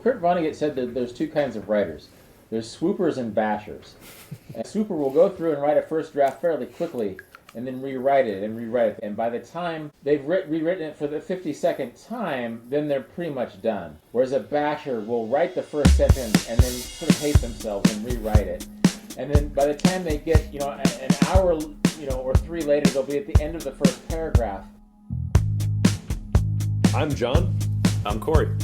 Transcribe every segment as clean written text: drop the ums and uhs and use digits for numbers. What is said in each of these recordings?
Kurt Vonnegut said that there's two kinds of writers. There's swoopers and bashers. And a swooper will go through and write a first draft fairly quickly and then rewrite it and rewrite it. And by the time they've rewritten it for the 52nd time, then they're pretty much done. Whereas a basher will write the first sentence and then sort of hate themselves and rewrite it. And then by the time they get, an hour, or three later, they'll be at the end of the first paragraph. I'm John. I'm Corey.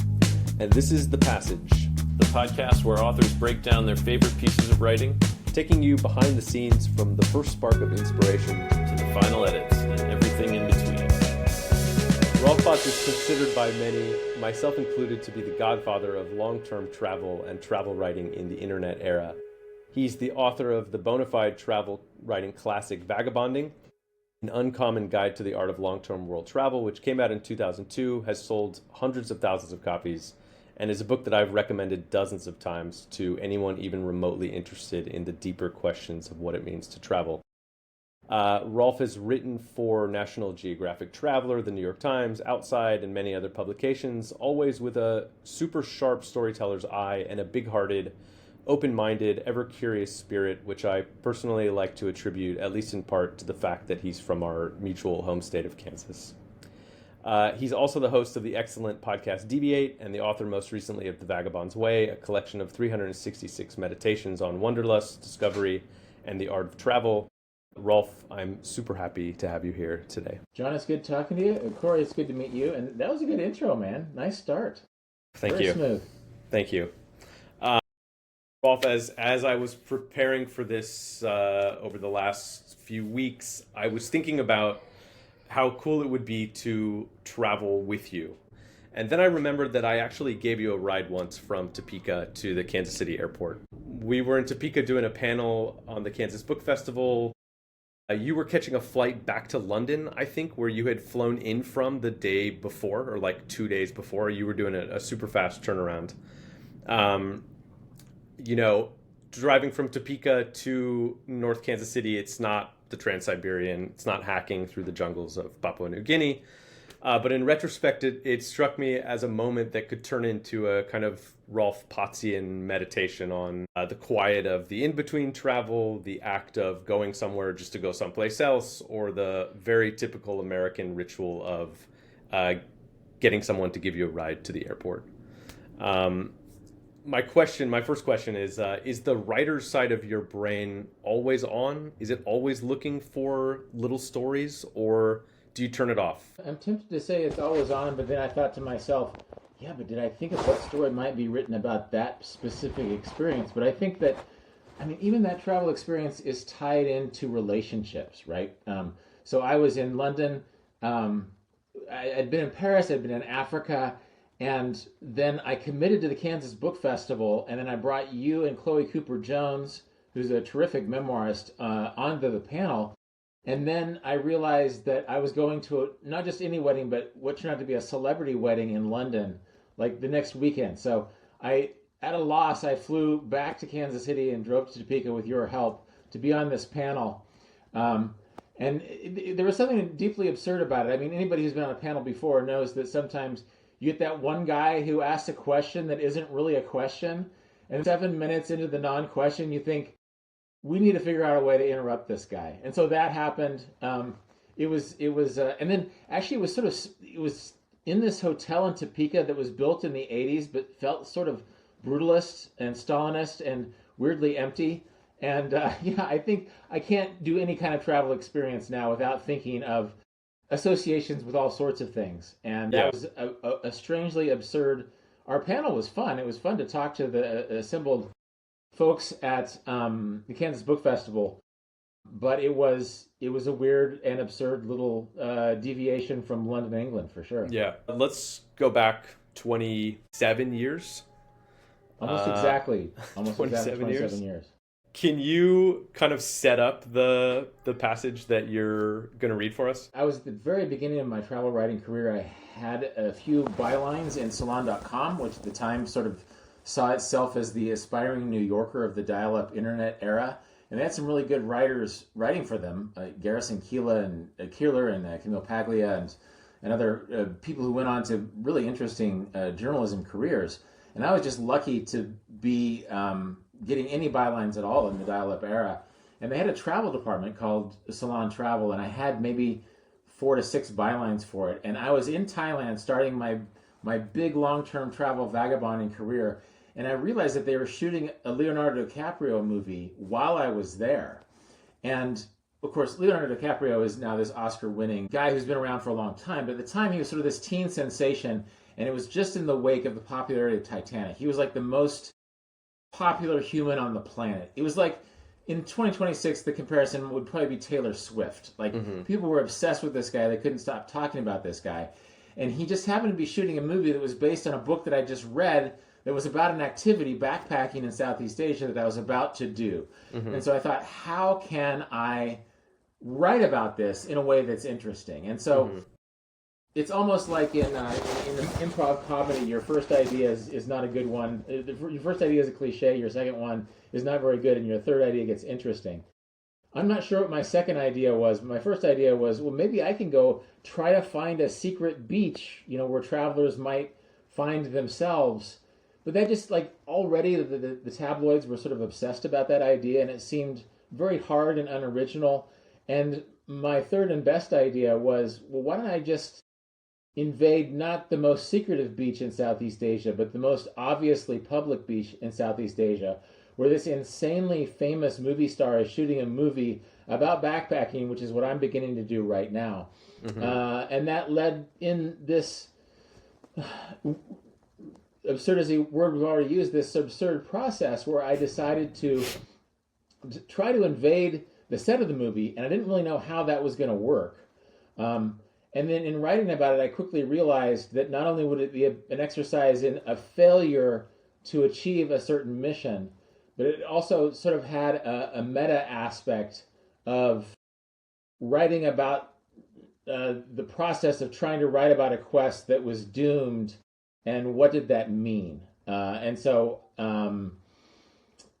And this is The Passage, the podcast where authors break down their favorite pieces of writing, taking you behind the scenes from the first spark of inspiration to the final edits and everything in between. Rolf Potts is considered by many, myself included, to be the godfather of long-term travel and travel writing in the internet era. He's the author of the bona fide travel writing classic Vagabonding, an uncommon guide to the art of long-term world travel, which came out in 2002, has sold hundreds of thousands of copies, and is a book that I've recommended dozens of times to anyone even remotely interested in the deeper questions of what it means to travel. Rolf has written for National Geographic Traveler, The New York Times, Outside, and many other publications, always with a super sharp storyteller's eye and a big-hearted, open-minded, ever-curious spirit, which I personally like to attribute, at least in part, to the fact that he's from our mutual home state of Kansas. He's also the host of the excellent podcast Deviate and the author most recently of The Vagabond's Way, a collection of 366 meditations on wanderlust, discovery, and the art of travel. Rolf, I'm super happy to have you here today. John, it's good talking to you. Corey, it's good to meet you. And that was a good intro, man. Nice start. Thank Very you. Smooth. Thank you. Rolf, as I was preparing for this over the last few weeks, I was thinking about how cool it would be to travel with you. And then I remembered that I actually gave you a ride once from Topeka to the Kansas City airport. We were in Topeka doing a panel on the Kansas Book Festival. You were catching a flight back to London, I think, where you had flown in from the day before, or like 2 days before. You were doing a super fast turnaround. Driving from Topeka to North Kansas City, it's not the Trans-Siberian, it's not hacking through the jungles of Papua New Guinea. But in retrospect, it struck me as a moment that could turn into a kind of Rolf Pottsian meditation on the quiet of the in-between travel, the act of going somewhere just to go someplace else, or the very typical American ritual of getting someone to give you a ride to the airport. My first question is the writer's side of your brain always on? Is it always looking for little stories, or do you turn it off? I'm tempted to say it's always on, but then I thought to myself, yeah, but did I think of what story might be written about that specific experience? But I think that, even that travel experience is tied into relationships, right? So I was in London, I'd been in Paris, I'd been in Africa, and then I committed to the Kansas Book Festival, and then I brought you and Chloe Cooper-Jones, who's a terrific memoirist, onto the panel. And then I realized that I was going to not just any wedding, but what turned out to be a celebrity wedding in London, like the next weekend. So at a loss, I flew back to Kansas City and drove to Topeka with your help to be on this panel. There was something deeply absurd about it. Anybody who's been on a panel before knows that sometimes you get that one guy who asks a question that isn't really a question, and 7 minutes into the non-question, you think, we need to figure out a way to interrupt this guy. And so that happened. And then actually it was in this hotel in Topeka that was built in the 80s, but felt sort of brutalist and Stalinist and weirdly empty. And I think I can't do any kind of travel experience now without thinking of associations with all sorts of things. And that was a strangely absurd. Our panel was fun. It was fun to talk to the assembled folks at the Kansas Book Festival, but it was a weird and absurd little deviation from London, England, for sure. Yeah, let's go back 27 years. Almost exactly 27 years. Can you kind of set up the passage that you're going to read for us? I was at the very beginning of my travel writing career. I had a few bylines in Salon.com, which at the time sort of saw itself as the aspiring New Yorker of the dial-up internet era. And they had some really good writers writing for them, Garrison Keillor and Camille Paglia and other people who went on to really interesting journalism careers. And I was just lucky to be getting any bylines at all in the dial-up era. And they had a travel department called Salon Travel, and I had maybe 4 to 6 bylines for it. And I was in Thailand starting my big long-term travel vagabonding career, and I realized that they were shooting a Leonardo DiCaprio movie while I was there. And of course, Leonardo DiCaprio is now this Oscar-winning guy who's been around for a long time, but at the time he was sort of this teen sensation, and it was just in the wake of the popularity of Titanic. He was like the most popular human on the planet. It was like, in 2026, the comparison would probably be Taylor Swift. Like, people were obsessed with this guy. They couldn't stop talking about this guy. And he just happened to be shooting a movie that was based on a book that I just read that was about an activity, backpacking in Southeast Asia, that I was about to do. And so I thought, how can I write about this in a way that's interesting? And so it's almost like in the improv comedy, your first idea is not a good one. Your first idea is a cliche, your second one is not very good, and your third idea gets interesting. I'm not sure what my second idea was, but my first idea was, well, maybe I can go try to find a secret beach, where travelers might find themselves. But that just, like, already the tabloids were sort of obsessed about that idea, and it seemed very hard and unoriginal. And my third and best idea was, well, why don't I just invade not the most secretive beach in Southeast Asia, but the most obviously public beach in Southeast Asia, where this insanely famous movie star is shooting a movie about backpacking, which is what I'm beginning to do right now. And that led in this absurd is a word we've already used, this absurd process where I decided to try to invade the set of the movie, and I didn't really know how that was going to work. And then in writing about it, I quickly realized that not only would it be an exercise in a failure to achieve a certain mission, but it also sort of had a meta aspect of writing about the process of trying to write about a quest that was doomed, and what did that mean? And so,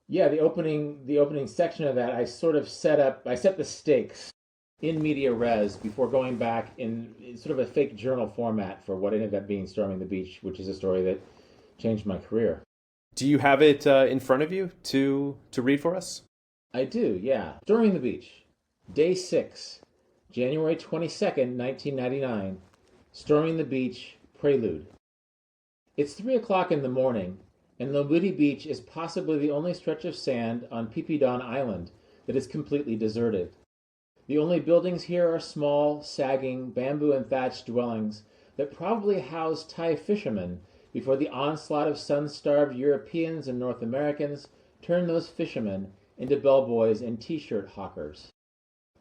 the opening section of that, I set the stakes in media res before going back in sort of a fake journal format for what ended up being Storming the Beach, which is a story that changed my career. Do you have it in front of you to read for us? I do, yeah. Storming the Beach, Day 6, January 22nd, 1999. Storming the Beach, Prelude. It's 3 o'clock in the morning, and Lobudi Beach is possibly the only stretch of sand on Pipidon Island that is completely deserted. The only buildings here are small, sagging, bamboo and thatched dwellings that probably house Thai fishermen before the onslaught of sun-starved Europeans and North Americans turned those fishermen into bellboys and t-shirt hawkers.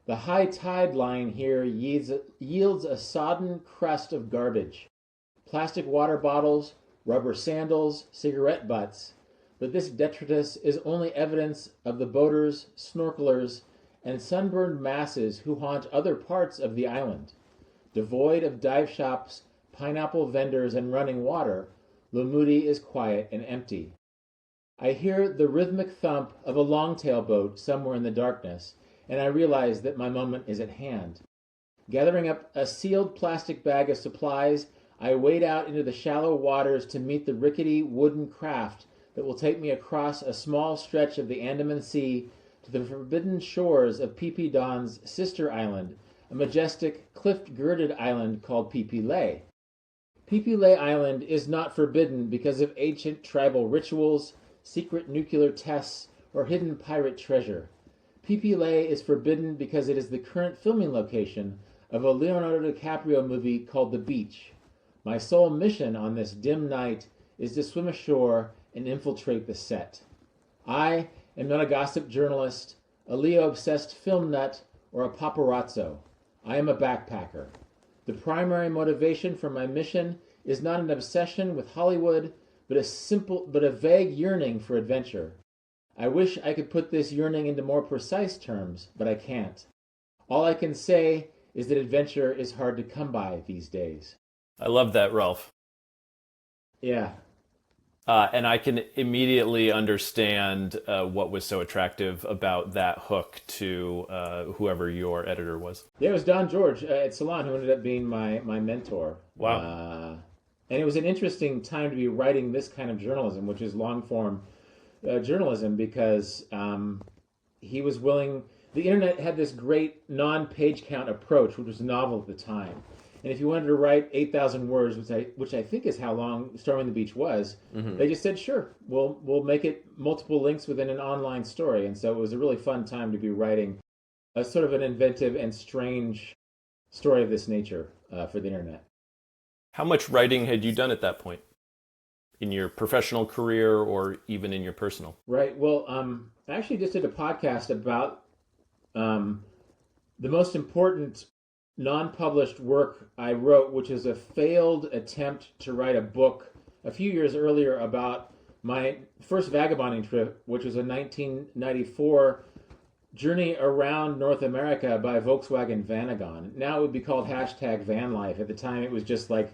The high tide line here yields a sodden crust of garbage, plastic water bottles, rubber sandals, cigarette butts, but this detritus is only evidence of the boaters, snorkelers, and sunburned masses who haunt other parts of the island. Devoid of dive shops, pineapple vendors, and running water, Lomudi is quiet and empty. I hear the rhythmic thump of a longtail boat somewhere in the darkness, and I realize that my moment is at hand. Gathering up a sealed plastic bag of supplies, I wade out into the shallow waters to meet the rickety wooden craft that will take me across a small stretch of the Andaman Sea to the forbidden shores of Phi Phi Don's sister island, a majestic, cliff-girded island called Phi Phi Lay. Phi Phi Lay Island is not forbidden because of ancient tribal rituals, secret nuclear tests, or hidden pirate treasure. Phi Phi Lay is forbidden because it is the current filming location of a Leonardo DiCaprio movie called The Beach. My sole mission on this dim night is to swim ashore and infiltrate the set. I am not a gossip journalist, a Leo-obsessed film nut, or a paparazzo. I am a backpacker. The primary motivation for my mission is not an obsession with Hollywood, but a vague yearning for adventure. I wish I could put this yearning into more precise terms, but I can't. All I can say is that adventure is hard to come by these days. I love that, Rolf. Yeah. And I can immediately understand what was so attractive about that hook to whoever your editor was. Yeah, it was Don George at Salon who ended up being my mentor. Wow. And it was an interesting time to be writing this kind of journalism, which is long-form journalism, because he was willing. The internet had this great non-page count approach, which was novel at the time. And if you wanted to write 8,000 words, which I think is how long Storming the Beach was, they just said, sure, we'll make it multiple links within an online story. And so it was a really fun time to be writing a sort of an inventive and strange story of this nature for the internet. How much writing had you done at that point in your professional career or even in your personal? Right. Well, I actually just did a podcast about the most important non-published work I wrote, which is a failed attempt to write a book a few years earlier about my first vagabonding trip, which was a 1994 journey around North America by Volkswagen Vanagon. Now it would be called #VanLife. At the time, it was just like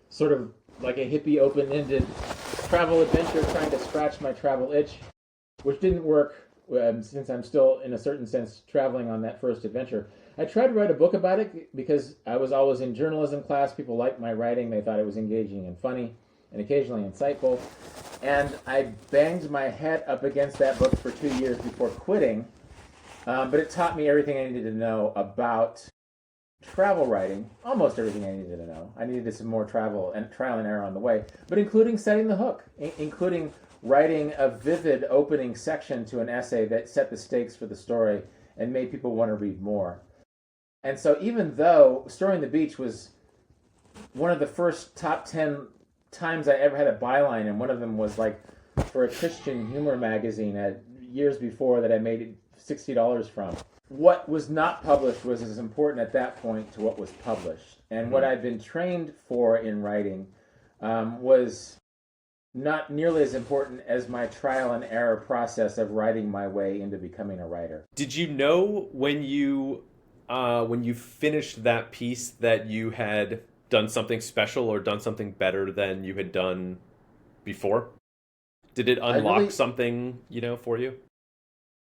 sort of like a hippie open-ended travel adventure trying to scratch my travel itch, which didn't work since I'm still, in a certain sense, traveling on that first adventure. I tried to write a book about it because I was always in journalism class. People liked my writing. They thought it was engaging and funny and occasionally insightful. And I banged my head up against that book for 2 years before quitting. But it taught me everything I needed to know about travel writing, almost everything I needed to know. I needed some more travel and trial and error on the way, but including setting the hook, including writing a vivid opening section to an essay that set the stakes for the story and made people want to read more. And so even though Storming the Beach was one of the first top 10 times I ever had a byline, and one of them was like for a Christian humor magazine years before that I made $60 from. What was not published was as important at that point to what was published. And what I'd been trained for in writing was not nearly as important as my trial and error process of writing my way into becoming a writer. Did you know when you finished that piece that you had done something special or done something better than you had done before? Did it unlock something, for you?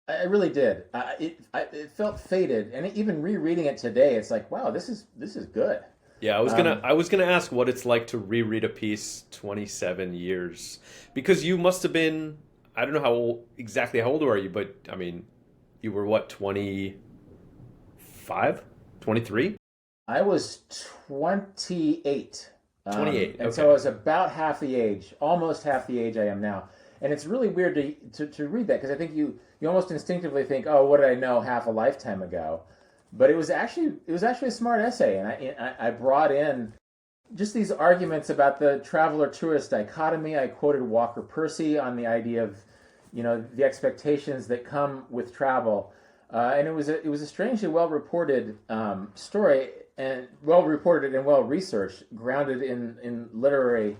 I really did. It felt fated, and even rereading it today, it's like, wow, this is good. Yeah, I was gonna ask what it's like to reread a piece 27 years, because you must have been, I don't know exactly how old are you, but I mean, you were what, 25, 23? I was 28. 28. And so I was about half the age, almost half the age I am now. And it's really weird to read that, because I think you almost instinctively think, oh, what did I know half a lifetime ago? But it was actually a smart essay, and I brought in just these arguments about the traveler-tourist dichotomy. I quoted Walker Percy on the idea of, the expectations that come with travel, and it was a strangely well-reported story, and well-reported and well-researched, grounded in literary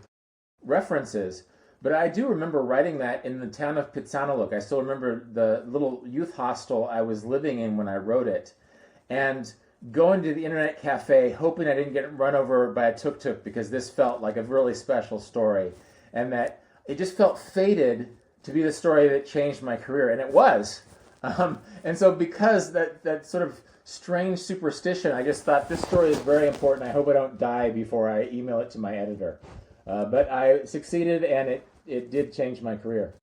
references. But I do remember writing that in the town of Pitsanaluk. I still remember the little youth hostel I was living in when I wrote it, and going to the internet cafe, hoping I didn't get run over by a tuk-tuk, because this felt like a really special story, and that it just felt fated to be the story that changed my career, and it was. And so because that sort of strange superstition, I just thought this story is very important. I hope I don't die before I email it to my editor. But I succeeded, and it did change my career.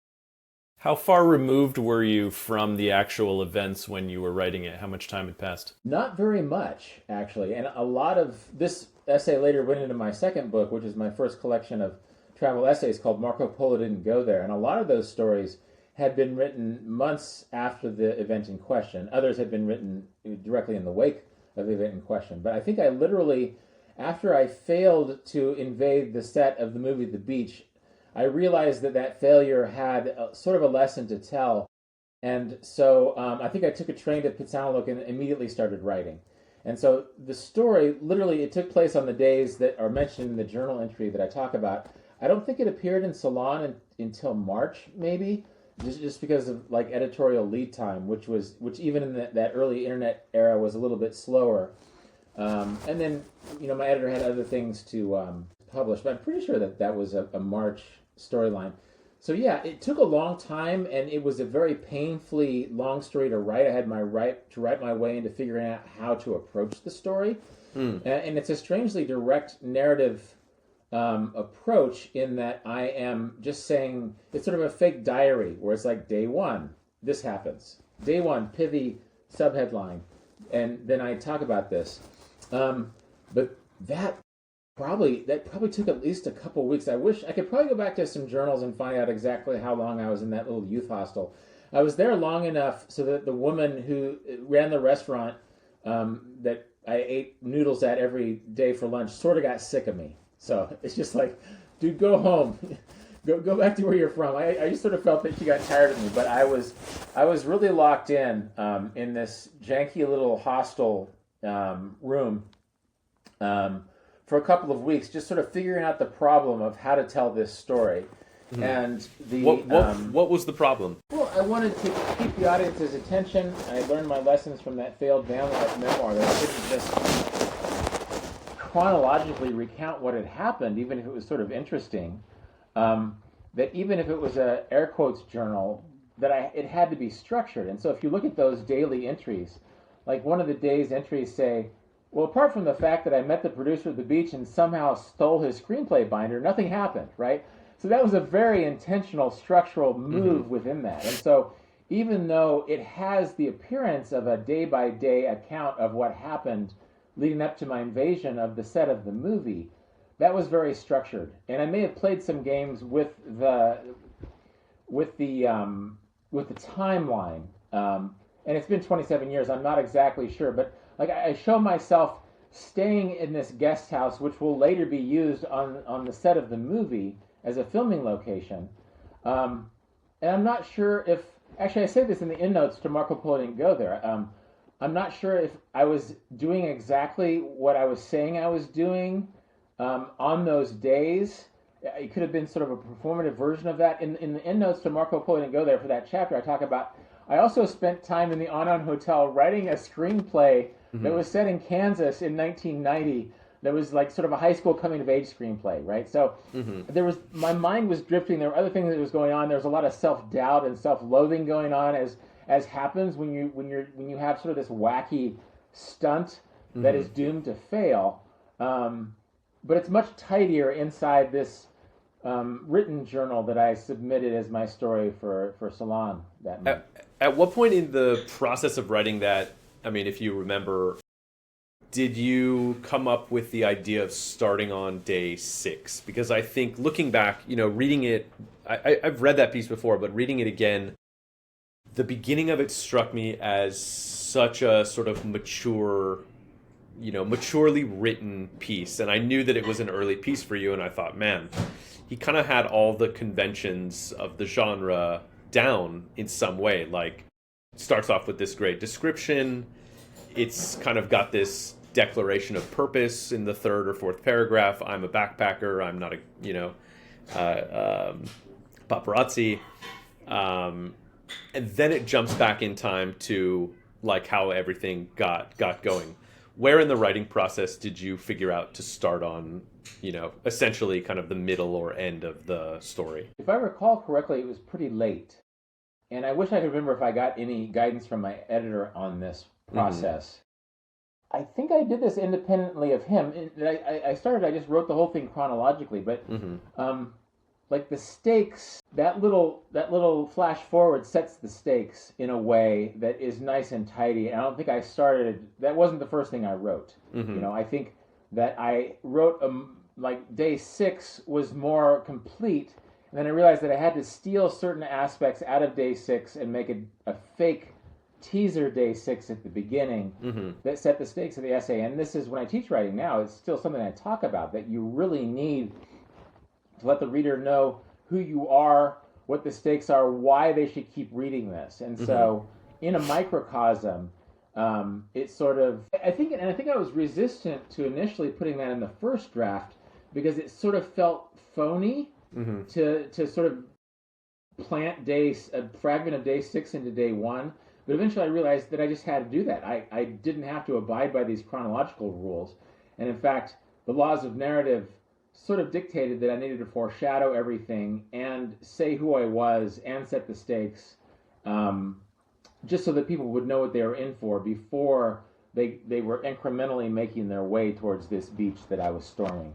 How far removed were you from the actual events when you were writing it? How much time had passed? Not very much, actually. And a lot of this essay later went into my second book, which is my first collection of travel essays called Marco Polo Didn't Go There. And a lot of those stories had been written months after the event in question. Others had been written directly in the wake of the event in question. But I think I literally, after I failed to invade the set of the movie The Beach, I realized that failure had sort of a lesson to tell. And so I think I took a train to Pitsanaluk and immediately started writing. And so the story, literally, it took place on the days that are mentioned in the journal entry that I talk about. I don't think it appeared in Salon until March, maybe, just because of like editorial lead time, which even in that early internet era was a little bit slower. And then, my editor had other things to publish, but I'm pretty sure that was a March storyline. So yeah, it took a long time, and it was a very painfully long story to write. I had to write my way into figuring out how to approach the story. And it's a strangely direct narrative approach in that I am just saying it's sort of a fake diary where it's like day one, this happens. Day one, pithy subheadline, and then I talk about this. But that probably took at least a couple weeks. I wish I could probably go back to some journals and find out exactly how long I was in that little youth hostel. I was there long enough so that the woman who ran the restaurant that I ate noodles at every day for lunch sort of got sick of me. So it's just like, dude, go home. Go back to where you're from. I just sort of felt that she got tired of me, but I was really locked in this janky little hostel room for a couple of weeks, just sort of figuring out the problem of how to tell this story. Mm-hmm. And what was the problem? Well, I wanted to keep the audience's attention. I learned my lessons from that failed van life memoir that I couldn't just chronologically recount what had happened, even if it was sort of interesting. That even if it was a air quotes journal, it had to be structured. And so if you look at those daily entries, like one of the day's entries say, well, apart from the fact that I met the producer at the beach and somehow stole his screenplay binder, nothing happened, right? So that was a very intentional structural move within that. And so even though it has the appearance of a day-by-day account of what happened leading up to my invasion of the set of the movie, that was very structured. And I may have played some games with the timeline. And it's been 27 years, I'm not exactly sure, but like I show myself staying in this guest house, which will later be used on the set of the movie as a filming location. And I'm not sure if, actually I say this in the endnotes to Marco Polo Didn't Go There, I'm not sure if I was doing exactly what I was saying I was doing on those days. It could have been sort of a performative version of that. In the endnotes to Marco Polo Didn't Go There for that chapter, I talk about, I also spent time in the Anon Hotel writing a screenplay that was set in Kansas in 1990 that was like sort of a high school coming of age screenplay, right? So my mind was drifting. There were other things that was going on. There was a lot of self-doubt and self-loathing going on as happens when you have sort of this wacky stunt that is doomed to fail. But it's much tidier inside this written journal that I submitted as my story for Salon that month. At what point in the process of writing that, I mean, if you remember, did you come up with the idea of starting on day 6? Because I think looking back, reading it, I've read that piece before, but reading it again, the beginning of it struck me as such a sort of maturely written piece. And I knew that it was an early piece for you, and I thought, man, he kind of had all the conventions of the genre down in some way. Like, it starts off with this great description. It's kind of got this declaration of purpose in the 3rd or 4th paragraph. I'm a backpacker. I'm not a, paparazzi. And then it jumps back in time to like how everything got going. Where in the writing process did you figure out to start on, essentially kind of the middle or end of the story? If I recall correctly, it was pretty late. And I wish I could remember if I got any guidance from my editor on this process. I think I did this independently of him. I just wrote the whole thing chronologically, but like the stakes, that little flash forward sets the stakes in a way that is nice and tidy. And I don't think that wasn't the first thing I wrote. I think that I wrote like day 6 was more complete, and then I realized that I had to steal certain aspects out of day 6 and make a fake teaser day 6 at the beginning that set the stakes of the essay. And this is when I teach writing now, it's still something I talk about, that you really need to let the reader know who you are, what the stakes are, why they should keep reading this. And so in a microcosm, it's sort of, I think I was resistant to initially putting that in the first draft because it sort of felt phony to sort of plant a fragment of day 6 into day 1. But eventually I realized that I just had to do that. I didn't have to abide by these chronological rules. And in fact, the laws of narrative sort of dictated that I needed to foreshadow everything and say who I was and set the stakes, just so that people would know what they were in for before they were incrementally making their way towards this beach that I was storming.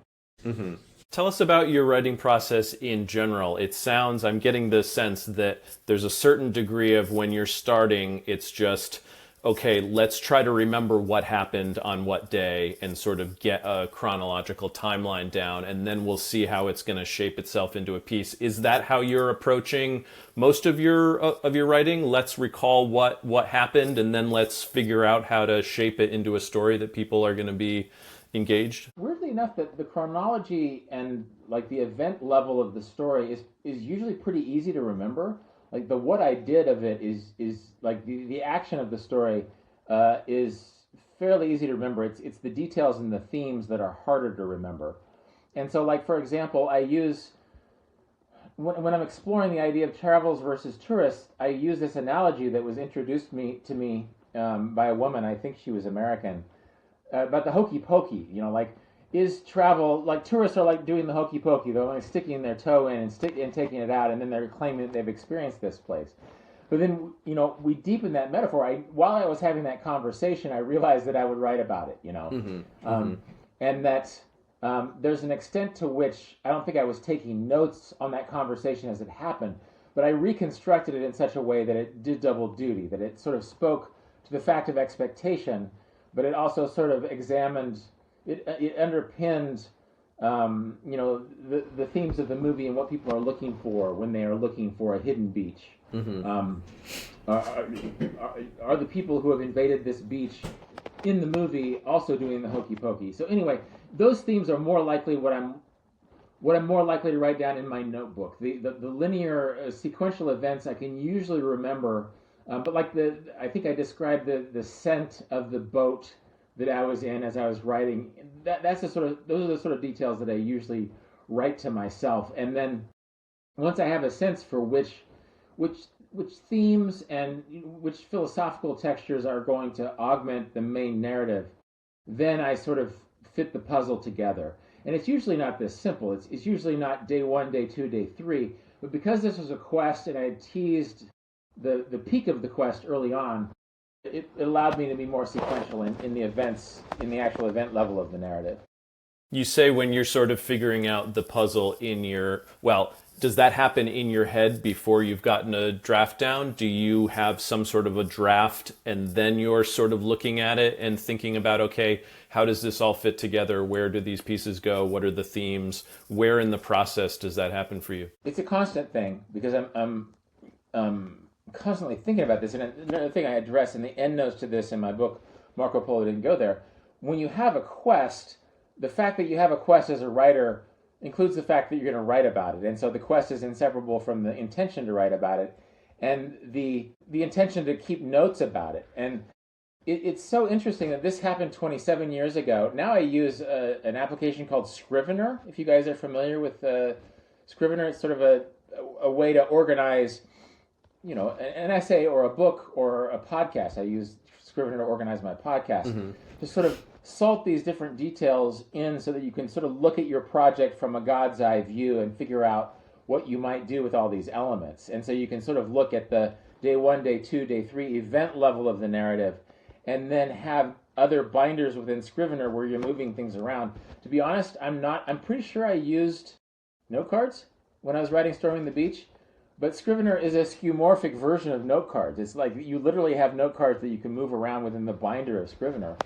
Tell us about your writing process in general. It sounds, I'm getting the sense that there's a certain degree of when you're starting, it's just, okay, let's try to remember what happened on what day and sort of get a chronological timeline down, and then we'll see how it's going to shape itself into a piece. Is that how you're approaching most of your writing? Let's recall what happened, and then let's figure out how to shape it into a story that people are going to be engaged? Weirdly enough, that the chronology and like the event level of the story is usually pretty easy to remember. Like the what I did of it is like the action of the story is fairly easy to remember. It's the details and the themes that are harder to remember. And so, like for example, I use when I'm exploring the idea of travels versus tourists, I use this analogy that was introduced to me by a woman. I think she was American. About the hokey pokey, like is travel like tourists are like doing the hokey pokey? They're only sticking their toe in and taking it out, and then they're claiming that they've experienced this place. But then, we deepen that metaphor. While I was having that conversation, I realized that I would write about it, and that there's an extent to which I don't think I was taking notes on that conversation as it happened, but I reconstructed it in such a way that it did double duty, that it sort of spoke to the fact of expectation, but it also sort of examined, it underpinned, the themes of the movie and what people are looking for when they are looking for a hidden beach. Are the people who have invaded this beach in the movie also doing the hokey pokey? So anyway, those themes are more likely what I'm more likely to write down in my notebook. The linear sequential events I can usually remember. But like I think I described the scent of the boat that I was in as I was writing. Those are the sort of details that I usually write to myself. And then once I have a sense for which themes and which philosophical textures are going to augment the main narrative, then I sort of fit the puzzle together. And it's usually not this simple. It's usually not day 1, day 2, day 3. But because this was a quest and I had teased the peak of the quest early on, it allowed me to be more sequential in the events, in the actual event level of the narrative. You say when you're sort of figuring out the puzzle does that happen in your head before you've gotten a draft down? Do you have some sort of a draft and then you're sort of looking at it and thinking about, okay, how does this all fit together? Where do these pieces go? What are the themes? Where in the process does that happen for you? It's a constant thing because I'm constantly thinking about this. And another thing I address in the end notes to this in my book, Marco Polo Didn't Go There, when you have a quest, the fact that you have a quest as a writer includes the fact that you're going to write about it. And so the quest is inseparable from the intention to write about it and the intention to keep notes about it. And it's so interesting that this happened 27 years ago. Now I use an application called Scrivener. If you guys are familiar with Scrivener, it's sort of a way to organize an essay or a book or a podcast. I use Scrivener to organize my podcast to sort of salt these different details in so that you can sort of look at your project from a God's eye view and figure out what you might do with all these elements. And so you can sort of look at the day 1, day 2, day 3 event level of the narrative and then have other binders within Scrivener where you're moving things around. To be honest, I'm pretty sure I used note cards when I was writing Storming the Beach. But Scrivener is a skeuomorphic version of note cards. It's like you literally have note cards that you can move around within the binder of Scrivener.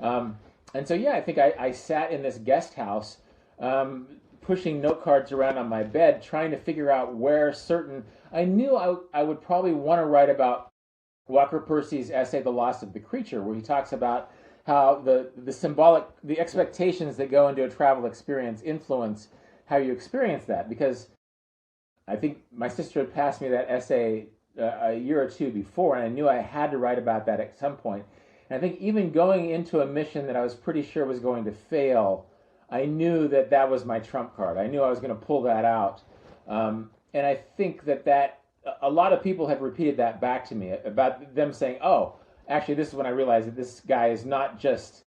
And so, I think I sat in this guest house pushing note cards around on my bed, trying to figure out where I knew I would probably want to write about Walker Percy's essay, The Loss of the Creature, where he talks about how the expectations that go into a travel experience influence how you experience that. Because I think my sister had passed me that essay a year or two before, and I knew I had to write about that at some point. And I think even going into a mission that I was pretty sure was going to fail, I knew that was my trump card. I knew I was going to pull that out. And I think that a lot of people have repeated that back to me about them saying, oh, actually, this is when I realized that this guy is not just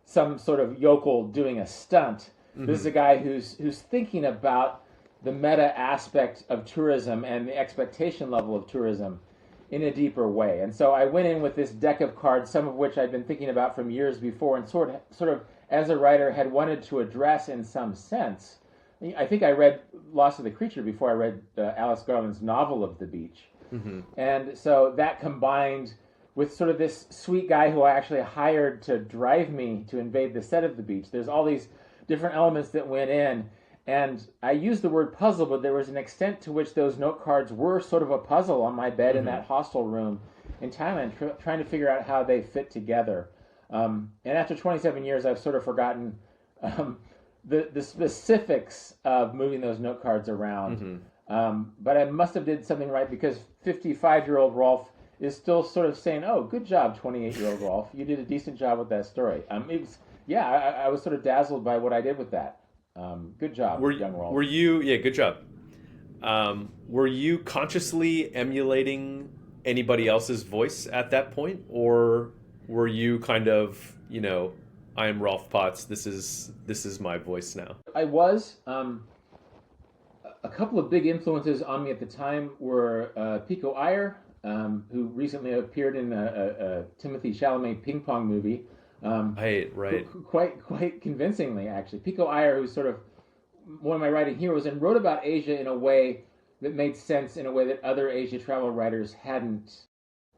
some sort of yokel doing a stunt. This is a guy who's thinking about the meta aspect of tourism and the expectation level of tourism in a deeper way. And so I went in with this deck of cards, some of which I'd been thinking about from years before and sort of as a writer had wanted to address in some sense. I think I read Lost of the Creature before I read Alice Garland's novel of the beach. Mm-hmm. And so that combined with sort of this sweet guy who I actually hired to drive me to invade the set of the beach. There's all these different elements that went in. And I used the word puzzle, but there was an extent to which those note cards were sort of a puzzle on my bed in that hostel room in Thailand, trying to figure out how they fit together. And after 27 years, I've sort of forgotten the specifics of moving those note cards around. But I must have did something right, because 55-year-old Rolf is still sort of saying, "Oh, good job, 28-year-old Rolf. You did a decent job with that story." It was, I was sort of dazzled by what I did with that. Good job, young Rolf. Were you? Yeah, good job. Were you consciously emulating anybody else's voice at that point, or were you kind of, I am Rolf Potts. This is my voice now? I was. A couple of big influences on me at the time were Pico Iyer, who recently appeared in a Timothée Chalamet ping pong movie. Right. Quite convincingly, actually. Pico Iyer, who's sort of one of my writing heroes, and wrote about Asia in a way that made sense, in a way that other Asia travel writers hadn't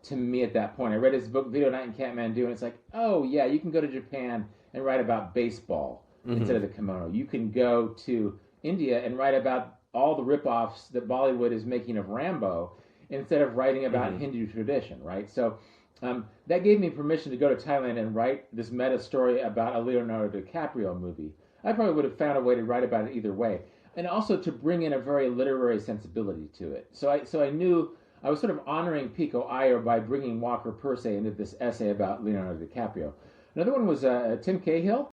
to me at that point. I read his book, Video Night in Kathmandu, and it's like, oh yeah, you can go to Japan and write about baseball instead of the kimono. You can go to India and write about all the rip-offs that Bollywood is making of Rambo instead of writing about Hindu tradition, right? So that gave me permission to go to Thailand and write this meta story about a Leonardo DiCaprio movie. I probably would have found a way to write about it either way, and also to bring in a very literary sensibility to it. So I knew I was sort of honoring Pico Iyer by bringing Walker Persay into this essay about Leonardo DiCaprio. Another one was Tim Cahill,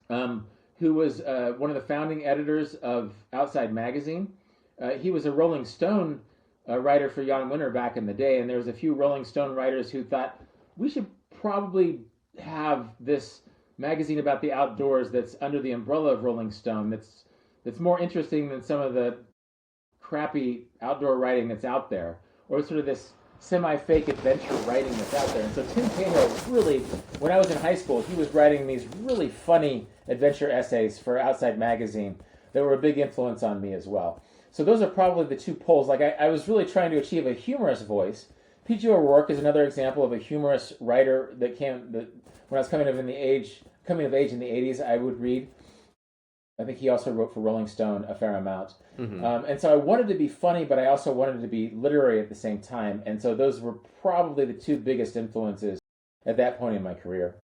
who was one of the founding editors of Outside Magazine. He was a Rolling Stone writer for Jan Winter back in the day, and there was a few Rolling Stone writers who thought we should probably have this magazine about the outdoors that's under the umbrella of Rolling Stone, that's more interesting than some of the crappy outdoor writing that's out there, or sort of this semi-fake adventure writing that's out there. And so Tim Cahill really, when I was in high school, he was writing these really funny adventure essays for Outside Magazine that were a big influence on me as well. So those are probably the two poles. Like I was really trying to achieve a humorous voice. P.G. O'Rourke is another example of a humorous writer that when I was coming of age in the 80s, I would read. I think he also wrote for Rolling Stone a fair amount. And so I wanted to be funny, but I also wanted to be literary at the same time. And so those were probably the two biggest influences at that point in my career.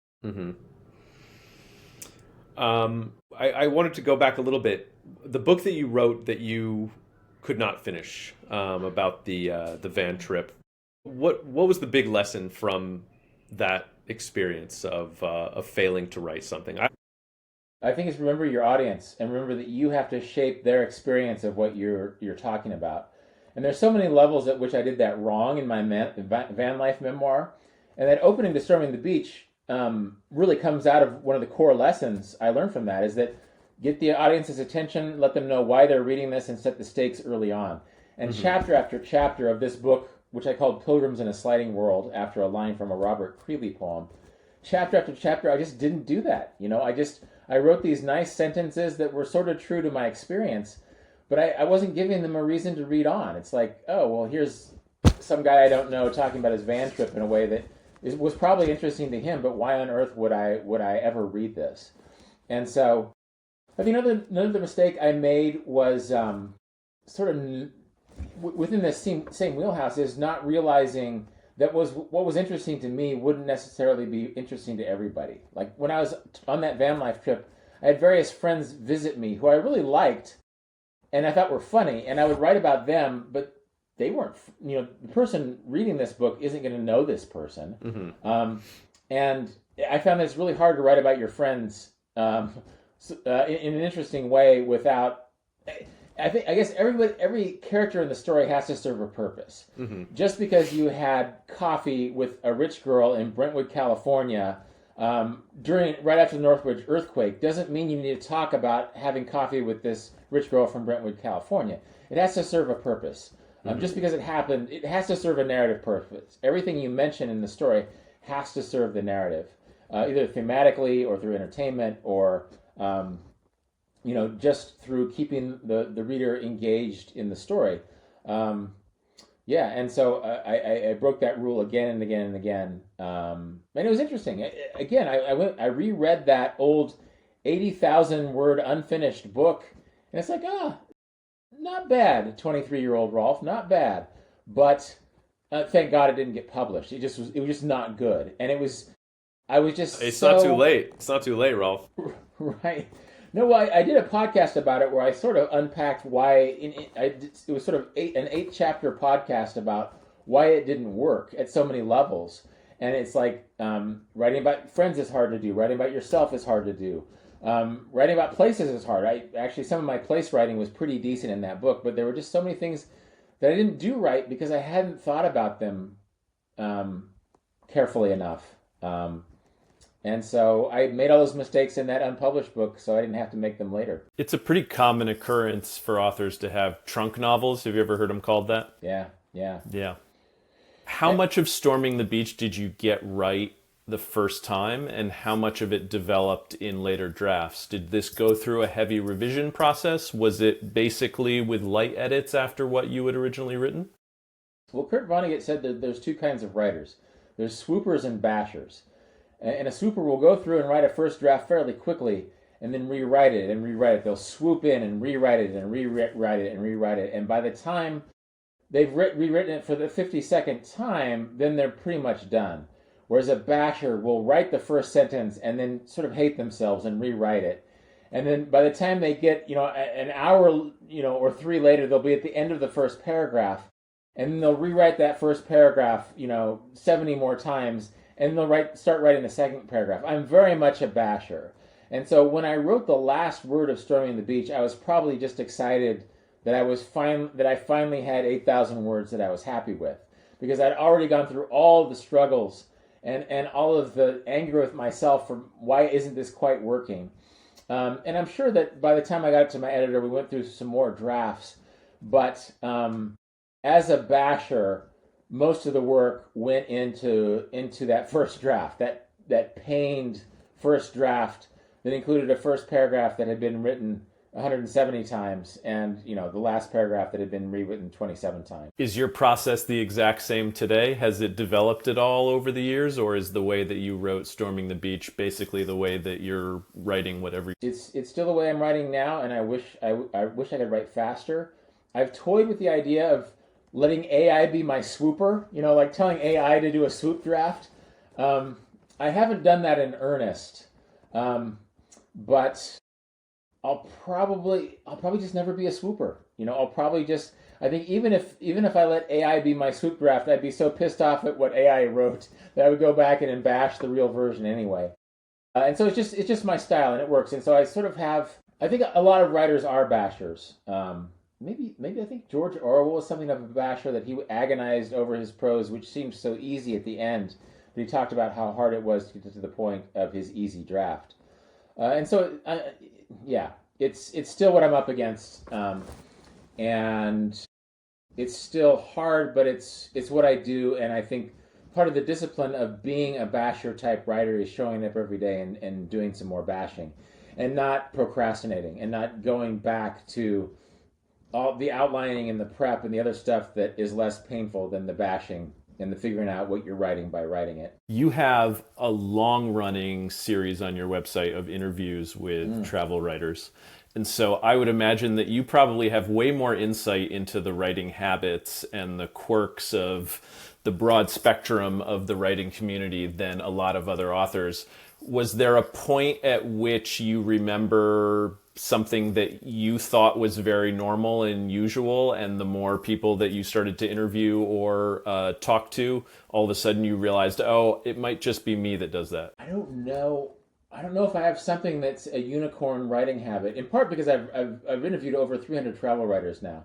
I wanted to go back a little bit. The book that you wrote that you could not finish, about the van trip, what was the big lesson from that experience of failing to write something? I think it's remember your audience, and remember that you have to shape their experience of what you're talking about. And there's so many levels at which I did that wrong in my van life memoir. And that opening to Storming the Beach really comes out of one of the core lessons I learned from that, is that get the audience's attention, let them know why they're reading this, and set the stakes early on. And chapter after chapter of this book, which I called Pilgrims in a Sliding World, after a line from a Robert Creeley poem, chapter after chapter, I just didn't do that. I wrote these nice sentences that were sort of true to my experience, but I wasn't giving them a reason to read on. It's like, oh, well, here's some guy I don't know talking about his van trip in a way that was probably interesting to him, but why on earth would I ever read this? And so, I think another mistake I made was sort of within the same wheelhouse, is not realizing that what was interesting to me wouldn't necessarily be interesting to everybody. Like when I was on that van life trip, I had various friends visit me who I really liked and I thought were funny, and I would write about them, but they weren't, the person reading this book isn't going to know this person. And I found that it's really hard to write about your friends in an interesting way without... I guess every character in the story has to serve a purpose. Just because you had coffee with a rich girl in Brentwood, California, right after the Northridge earthquake, doesn't mean you need to talk about having coffee with this rich girl from Brentwood, California. It has to serve a purpose. Just because it happened, it has to serve a narrative purpose. Everything you mention in the story has to serve the narrative, either thematically or through entertainment or just through keeping the reader engaged in the story. Yeah, and so I broke that rule again and again and again, and it was interesting. I reread that old 80,000 word unfinished book, and it's like, not bad, 23-year-old Rolf, not bad, but thank God it didn't get published. It was just not good, and I was just It's not too late. It's not too late, Rolf. right. No, well, I did a podcast about it where I sort of unpacked why. It was sort of an 8-chapter podcast about why it didn't work at so many levels. And it's like writing about friends is hard to do. Writing about yourself is hard to do. Writing about places is hard. Some of my place writing was pretty decent in that book, but there were just so many things that I didn't do right because I hadn't thought about them carefully enough. And so I made all those mistakes in that unpublished book, so I didn't have to make them later. It's a pretty common occurrence for authors to have trunk novels. Have you ever heard them called that? Yeah. How much of Storming the Beach did you get right the first time, and how much of it developed in later drafts? Did this go through a heavy revision process? Was it basically with light edits after what you had originally written? Well, Kurt Vonnegut said that there's two kinds of writers. There's swoopers and bashers. And a swooper will go through and write a first draft fairly quickly and then rewrite it and rewrite it. They'll swoop in and rewrite it and rewrite it and rewrite it. And by the time they've rewritten it for the 52nd time, then they're pretty much done. Whereas a basher will write the first sentence and then sort of hate themselves and rewrite it. And then by the time they get, an hour, or 3 later, they'll be at the end of the first paragraph. And then they'll rewrite that first paragraph, 70 more times. And they'll start writing the second paragraph. I'm very much a basher. And so when I wrote the last word of Storming the Beach, I was probably just excited that I finally had 8,000 words that I was happy with. Because I'd already gone through all the struggles and all of the anger with myself for why isn't this quite working. And I'm sure that by the time I got it to my editor, we went through some more drafts. But as a basher, most of the work went into that first draft, that pained first draft that included a first paragraph that had been written 170 times and, the last paragraph that had been rewritten 27 times. Is your process the exact same today? Has it developed at all over the years, or is the way that you wrote Storming the Beach basically the way that you're writing whatever? It's still the way I'm writing now, and I wish I could write faster. I've toyed with the idea of letting AI be my swooper, like telling AI to do a swoop draft. I haven't done that in earnest, but I'll probably just never be a swooper. I think even if I let AI be my swoop draft, I'd be so pissed off at what AI wrote that I would go back and bash the real version anyway. And so it's just my style, and it works. And so I sort of I think a lot of writers are bashers. Maybe I think George Orwell was something of a basher, that he agonized over his prose, which seemed so easy at the end. But he talked about how hard it was to get to the point of his easy draft. And so, it's still what I'm up against, and it's still hard, but it's what I do. And I think part of the discipline of being a basher type writer is showing up every day and doing some more bashing, and not procrastinating, and not going back to all the outlining and the prep and the other stuff that is less painful than the bashing and the figuring out what you're writing by writing it. You have a long-running series on your website of interviews with travel writers. And so I would imagine that you probably have way more insight into the writing habits and the quirks of the broad spectrum of the writing community than a lot of other authors. Was there a point at which you remember something that you thought was very normal and usual, and the more people that you started to interview or talk to, all of a sudden you realized, it might just be me that does that? I don't know if I have something that's a unicorn writing habit, in part because I've interviewed over 300 travel writers now.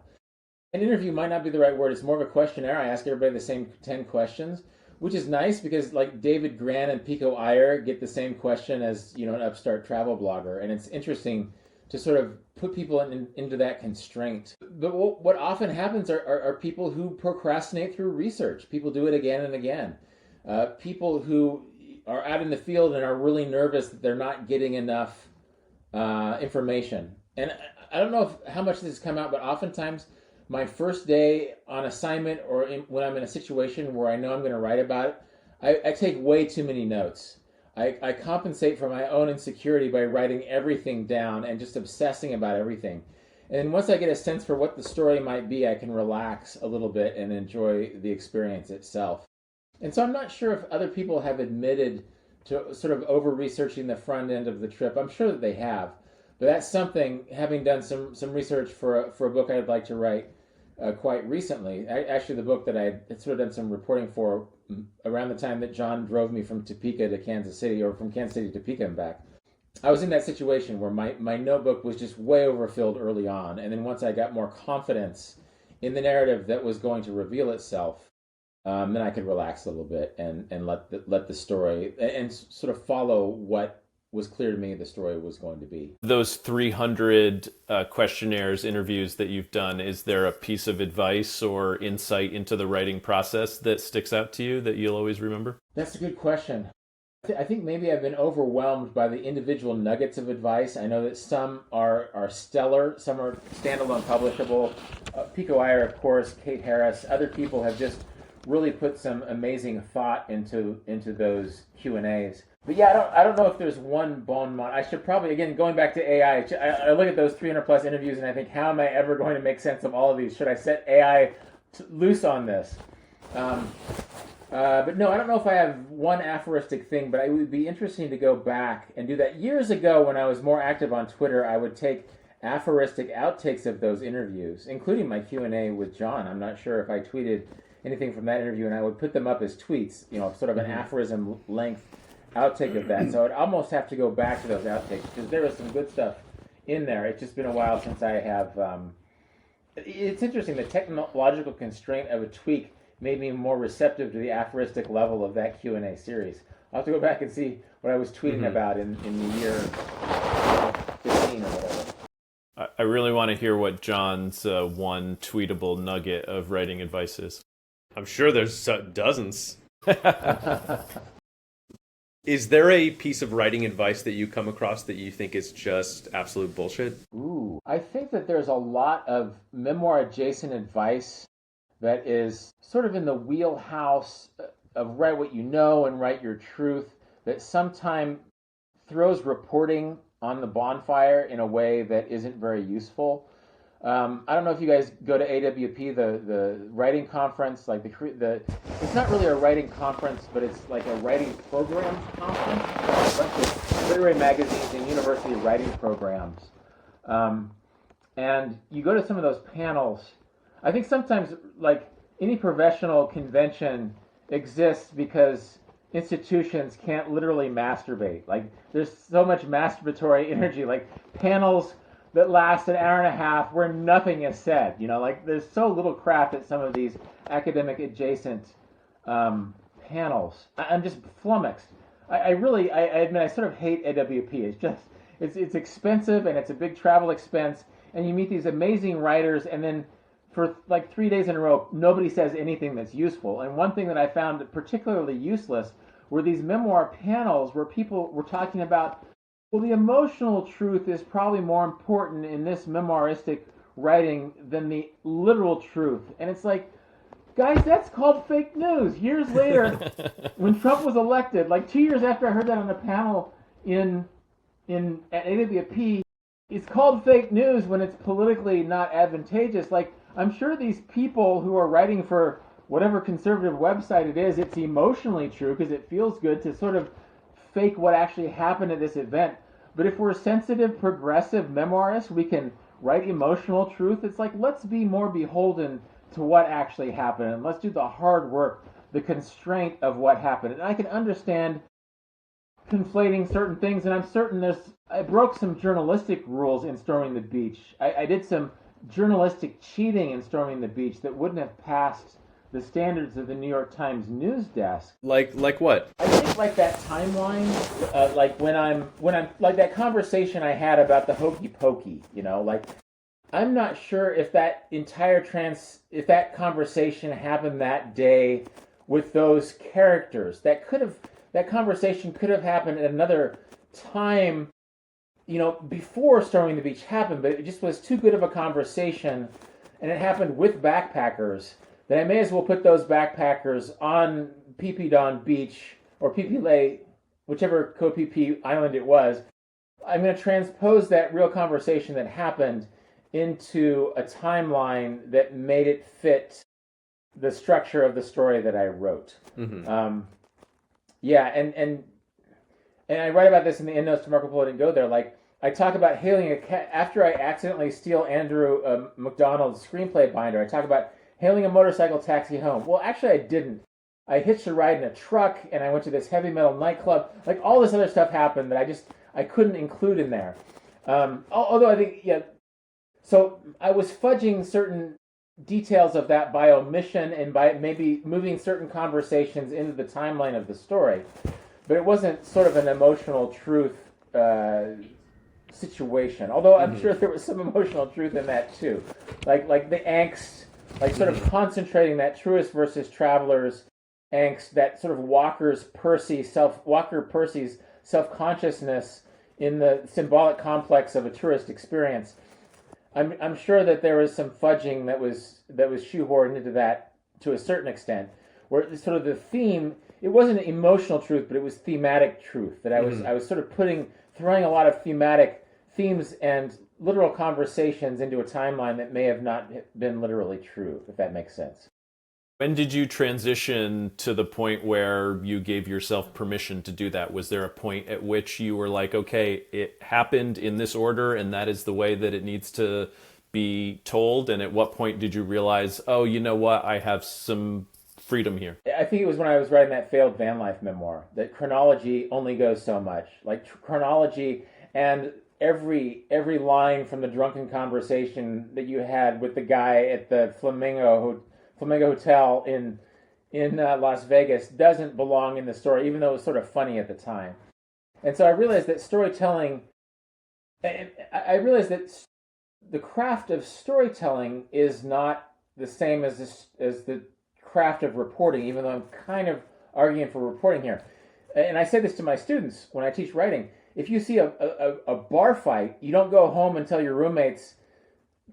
An interview might not be the right word. It's more of a questionnaire. I ask everybody the same 10 questions, which is nice because like David Gran and Pico Iyer get the same question as an upstart travel blogger, and it's interesting to sort of put people into that constraint. But what often happens are people who procrastinate through research. People do it again and again. People who are out in the field and are really nervous that they're not getting enough information. And I don't know how much this has come out, but oftentimes my first day on assignment or when I'm in a situation where I know I'm going to write about it, I take way too many notes. I compensate for my own insecurity by writing everything down and just obsessing about everything. And once I get a sense for what the story might be, I can relax a little bit and enjoy the experience itself. And so I'm not sure if other people have admitted to sort of over-researching the front end of the trip. I'm sure that they have. But that's something, having done some research for a book I'd like to write quite recently. Actually, the book that I had sort of done some reporting for around the time that John drove me from Topeka to Kansas City, or from Kansas City to Topeka and back. I was in that situation where my notebook was just way overfilled early on. And then once I got more confidence in the narrative that was going to reveal itself, then I could relax a little bit and let the story and sort of follow what was clear to me the story was going to be. Those 300 questionnaires, interviews that you've done, is there a piece of advice or insight into the writing process that sticks out to you that you'll always remember? That's a good question. I think maybe I've been overwhelmed by the individual nuggets of advice. I know that some are stellar, some are standalone publishable. Pico Iyer, of course, Kate Harris, other people have just really put some amazing thought into those Q&As. But yeah, I don't know if there's one bon mot. I should probably, again, going back to AI, I look at those 300 plus interviews and I think, how am I ever going to make sense of all of these? Should I set AI loose on this? But no, I don't know if I have one aphoristic thing, but it would be interesting to go back and do that. Years ago, when I was more active on Twitter, I would take aphoristic outtakes of those interviews, including my Q&A with John. I'm not sure if I tweeted anything from that interview, and I would put them up as tweets, sort of an aphorism length outtake of that. So I'd almost have to go back to those outtakes, because there was some good stuff in there. It's just been a while since I have... It's interesting, the technological constraint of a tweak made me more receptive to the aphoristic level of that Q&A series. I'll have to go back and see what I was tweeting about in the year 15 or whatever. I really want to hear what John's one tweetable nugget of writing advice is. I'm sure there's dozens. Is there a piece of writing advice that you come across that you think is just absolute bullshit? Ooh, I think that there's a lot of memoir-adjacent advice that is sort of in the wheelhouse of write what you know and write your truth, that sometimes throws reporting on the bonfire in a way that isn't very useful. I don't know if you guys go to AWP, the writing conference, like it's not really a writing conference, but it's like a writing programs conference. A bunch of literary magazines and university writing programs. And you go to some of those panels. I think sometimes, like, any professional convention exists because institutions can't literally masturbate. Like, there's so much masturbatory energy, like panels that last an hour and a half where nothing is said. Like, there's so little craft at some of these academic adjacent panels. I'm just flummoxed. I admit I sort of hate AWP. It's expensive, and it's a big travel expense, and you meet these amazing writers, and then for like 3 days in a row, nobody says anything that's useful. And one thing that I found particularly useless were these memoir panels where people were talking about, well, the emotional truth is probably more important in this memoiristic writing than the literal truth. And it's like, guys, that's called fake news. Years later, when Trump was elected, like 2 years after I heard that on a panel at AWP, it's called fake news when it's politically not advantageous. Like, I'm sure these people who are writing for whatever conservative website it is, it's emotionally true because it feels good to sort of fake what actually happened at this event. But if we're sensitive, progressive memoirists, we can write emotional truth. It's like, let's be more beholden to what actually happened, and let's do the hard work, the constraint of what happened. And I can understand conflating certain things, and I'm certain I broke some journalistic rules in Storming the Beach. I did some journalistic cheating in Storming the Beach that wouldn't have passed the standards of the New York Times news desk. Like what? I think like that timeline, like when I'm like that conversation I had about the hokey pokey, like I'm not sure if that entire if that conversation happened that day with those characters. That conversation could have happened at another time before Storming the Beach happened, but it just was too good of a conversation, and it happened with backpackers, that I may as well put those backpackers on Phi Don Beach, or Phi Lay, whichever Koh Phi island it was. I'm going to transpose that real conversation that happened into a timeline that made it fit the structure of the story that I wrote. Mm-hmm. And I write about this in the endnotes to Marco Polo Didn't Go There. Like, I talk about hailing a cat after I accidentally steal Andrew McDonald's screenplay binder. I talk about hailing a motorcycle taxi home. Well, actually, I didn't. I hitched a ride in a truck, and I went to this heavy metal nightclub. Like, all this other stuff happened that I couldn't include in there. Although I think, so I was fudging certain details of that by omission and by maybe moving certain conversations into the timeline of the story. But it wasn't sort of an emotional truth situation. Although I'm sure there was some emotional truth in that too. Like the angst, like sort of concentrating that tourist versus traveler's angst, that sort of Walker Percy's self-consciousness in the symbolic complex of a tourist experience. I'm sure that there was some fudging that was shoehorned into that to a certain extent, where sort of the theme, it wasn't emotional truth, but it was thematic truth, that I was sort of throwing a lot of thematic themes and literal conversations into a timeline that may have not been literally true, if that makes sense. When did you transition to the point where you gave yourself permission to do that? Was there a point at which you were like, okay, it happened in this order and that is the way that it needs to be told? And at what point did you realize, oh, you know what, I have some freedom here? I think it was when I was writing that failed van life memoir, that chronology only goes so much. Like chronology and every line from the drunken conversation that you had with the guy at the Flamingo Hotel in Las Vegas doesn't belong in the story, even though it was sort of funny at the time. And so I realized that storytelling, I realized that the craft of storytelling is not the same as the craft of reporting, even though I'm kind of arguing for reporting here. And I say this to my students when I teach writing. If you see a bar fight, you don't go home and tell your roommates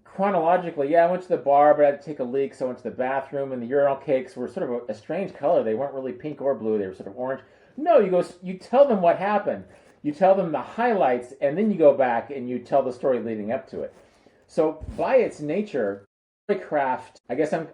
chronologically, I went to the bar, but I had to take a leak, so I went to the bathroom, and the urinal cakes were sort of a strange color. They weren't really pink or blue. They were sort of orange. No, you tell them what happened. You tell them the highlights, and then you go back and you tell the story leading up to it. So by its nature, craft, I guess I'm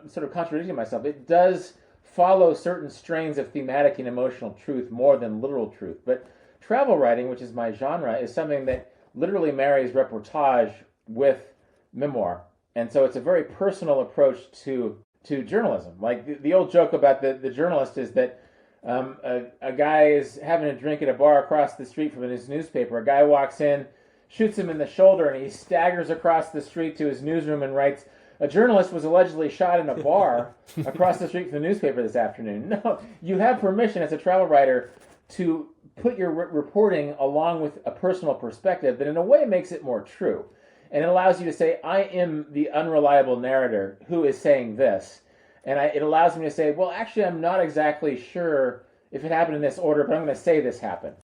sort of contradicting myself. It does follow certain strains of thematic and emotional truth more than literal truth. But travel writing, which is my genre, is something that literally marries reportage with memoir. And so it's a very personal approach to journalism. Like the old joke about the journalist is that a guy is having a drink at a bar across the street from his newspaper. A guy walks in, shoots him in the shoulder, and he staggers across the street to his newsroom and writes, "A journalist was allegedly shot in a bar across the street from the newspaper this afternoon." No, you have permission as a travel writer to put your reporting along with a personal perspective that in a way makes it more true. And it allows you to say, I am the unreliable narrator who is saying this. And it allows me to say, well, actually, I'm not exactly sure if it happened in this order, but I'm going to say this happened.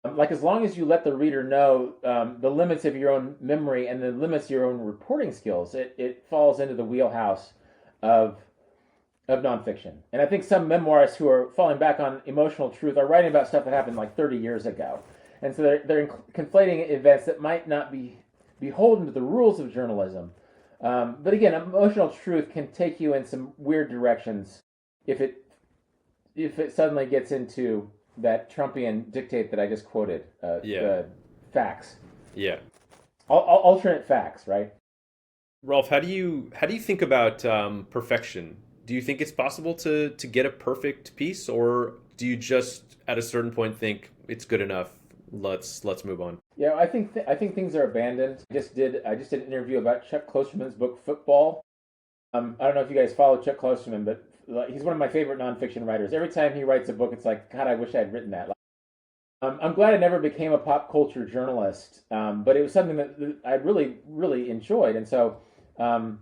Like, as long as you let the reader know the limits of your own memory and the limits of your own reporting skills, it falls into the wheelhouse of nonfiction. And I think some memoirists who are falling back on emotional truth are writing about stuff that happened like 30 years ago. And so they're conflating events that might not be beholden to the rules of journalism. But again, emotional truth can take you in some weird directions if it suddenly gets into that Trumpian dictate that I just quoted. The facts. Yeah. Alternate facts, right? Rolf, how do you think about perfection? Do you think it's possible to get a perfect piece, or do you just at a certain point think it's good enough? Let's move on. Yeah, I think things are abandoned. I just did an interview about Chuck Klosterman's book Football. I don't know if you guys follow Chuck Klosterman, but he's one of my favorite nonfiction writers. Every time he writes a book, it's like, God, I wish I had written that. I'm glad I never became a pop culture journalist, but it was something that I really, really enjoyed. And so, so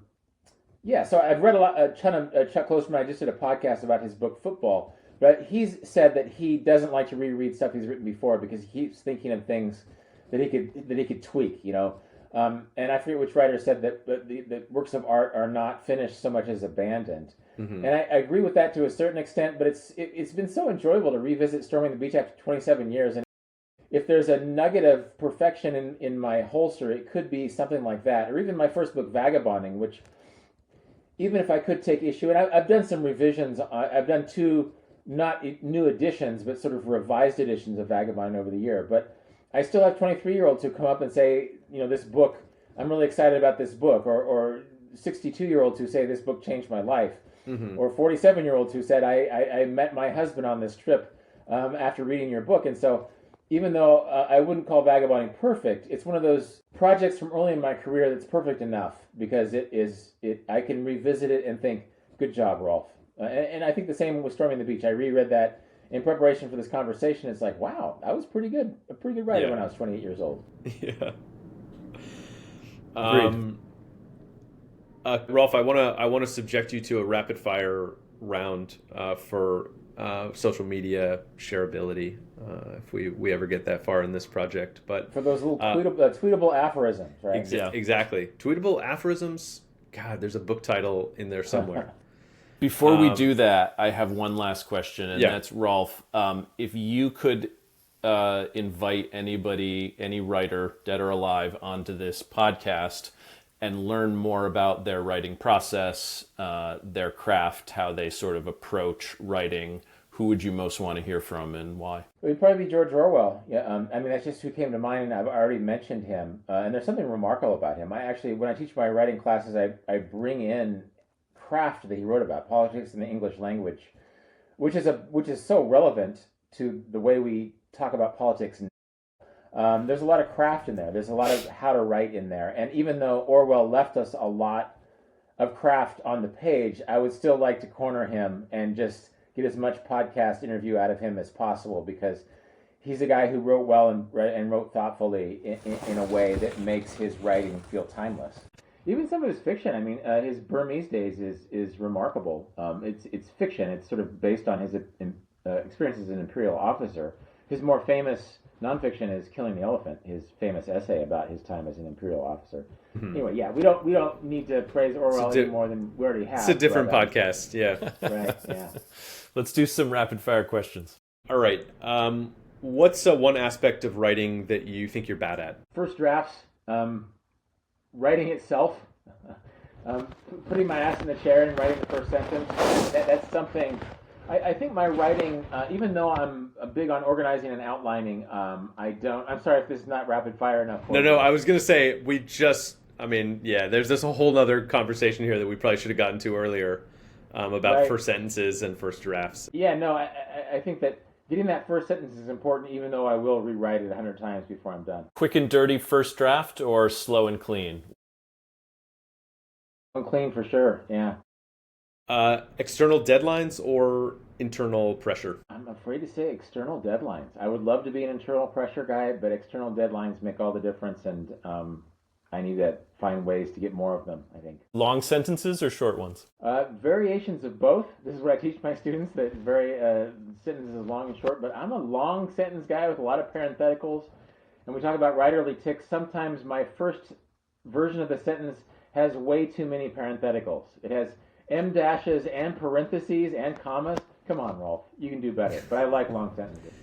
I've read a ton of Chuck Klosterman. I just did a podcast about his book Football. But he's said that he doesn't like to reread stuff he's written before because he keeps thinking of things that he could tweak, you know. And I forget which writer said that the works of art are not finished so much as abandoned. And I agree with that to a certain extent, but it's been so enjoyable to revisit Storming the Beach after 27 years. And if there's a nugget of perfection in my holster, it could be something like that. Or even my first book, Vagabonding, which, even if I could take issue, and I've done some revisions. I've done 2, not new editions, but sort of revised editions of Vagabond over the year. But I still have 23-year-olds who come up and say, you know, this book, I'm really excited about this book. Or 62-year-olds who say this book changed my life. Or 47-year-olds who said, I met my husband on this trip after reading your book. And so even though I wouldn't call Vagabonding perfect, it's one of those projects from early in my career that's perfect enough because I can revisit it and think, good job, Rolf. And I think the same with Storming the Beach. I reread that in preparation for this conversation. It's like, wow, I was a pretty good writer when I was 28 years old. Yeah. Rolf, I want to subject you to a rapid fire round for social media shareability, if we ever get that far in this project. But for those little tweetable aphorisms, right? Exactly. Tweetable aphorisms. God, there's a book title in there somewhere. Before we do that, I have one last question, and that's Rolf. If you could invite anybody, any writer, dead or alive, onto this podcast and learn more about their writing process, their craft, how they sort of approach writing, who would you most want to hear from and why? It would probably be George Orwell. Yeah, I mean, that's just who came to mind, and I've already mentioned him. And there's something remarkable about him. I actually, when I teach my writing classes, I bring in craft that he wrote about, politics in the English language, which is so relevant to the way we talk about politics. There's a lot of craft in there. There's a lot of how to write in there. And even though Orwell left us a lot of craft on the page, I would still like to corner him and just get as much podcast interview out of him as possible, because he's a guy who wrote well and wrote thoughtfully in a way that makes his writing feel timeless. Even some of his fiction, I mean, his Burmese Days is remarkable. It's fiction. It's sort of based on his experience as an imperial officer. His more famous nonfiction is Killing the Elephant, his famous essay about his time as an imperial officer. Anyway, yeah, we don't need to praise Orwell any more than we already have. It's a different podcast, yeah. Right, yeah. Let's do some rapid fire questions. All right. What's one aspect of writing that you think you're bad at? First drafts, writing itself, putting my ass in the chair and writing the first sentence. That's something. I think my writing, even though I'm big on organizing and outlining, I'm sorry if this is not rapid fire enough. No, I was going to say, there's this whole other conversation here that we probably should have gotten to earlier about first sentences and first drafts. Yeah, no, I think that getting that first sentence is important, even though I will rewrite it 100 times before I'm done. Quick and dirty first draft or slow and clean? Clean for sure, yeah. External deadlines or internal pressure? I'm afraid to say external deadlines. I would love to be an internal pressure guy, but external deadlines make all the difference, and I need to find ways to get more of them, I think. Long sentences or short ones? Variations of both. This is what I teach my students, that sentences long and short, but I'm a long sentence guy with a lot of parentheticals. And we talk about writerly tics. Sometimes my first version of the sentence has way too many parentheticals. It has M dashes and parentheses and commas. Come on, Rolf, you can do better. But I like long sentences.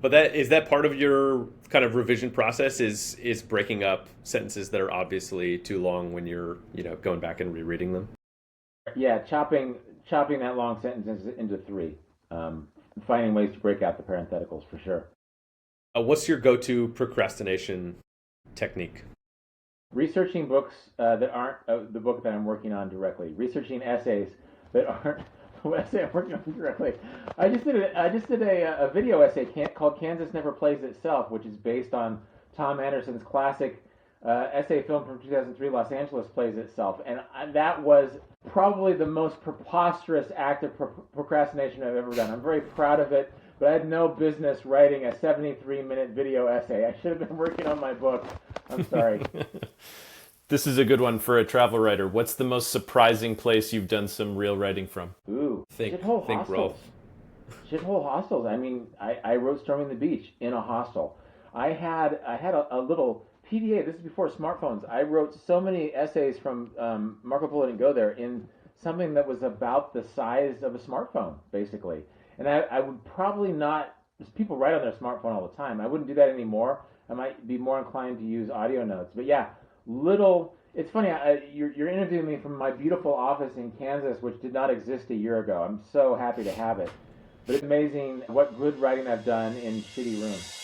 But is that part of your kind of revision process? Is breaking up sentences that are obviously too long when you're going back and rereading them? Yeah, chopping that long sentence into 3. Finding ways to break out the parentheticals for sure. What's your go-to procrastination technique? Researching books that aren't the book that I'm working on directly. Researching essays that aren't the essay I'm working on directly. I just did a video essay called "Kansas Never Plays Itself," which is based on Tom Anderson's classic essay film from 2003, "Los Angeles Plays Itself," and that was probably the most preposterous act of procrastination I've ever done. I'm very proud of it. But I had no business writing a 73-minute video essay. I should have been working on my book. I'm sorry. This is a good one for a travel writer. What's the most surprising place you've done some real writing from? Ooh, shithole hostels. Shithole hostels. I mean, I wrote Storming the Beach in a hostel. I had a little PDA. This is before smartphones. I wrote so many essays from Marco Polo Didn't Go There in something that was about the size of a smartphone, basically. And I would probably not. People write on their smartphone all the time. I wouldn't do that anymore. I might be more inclined to use audio notes. But yeah, little. It's funny. You're interviewing me from my beautiful office in Kansas, which did not exist a year ago. I'm so happy to have it. But it's amazing what good writing I've done in shitty rooms.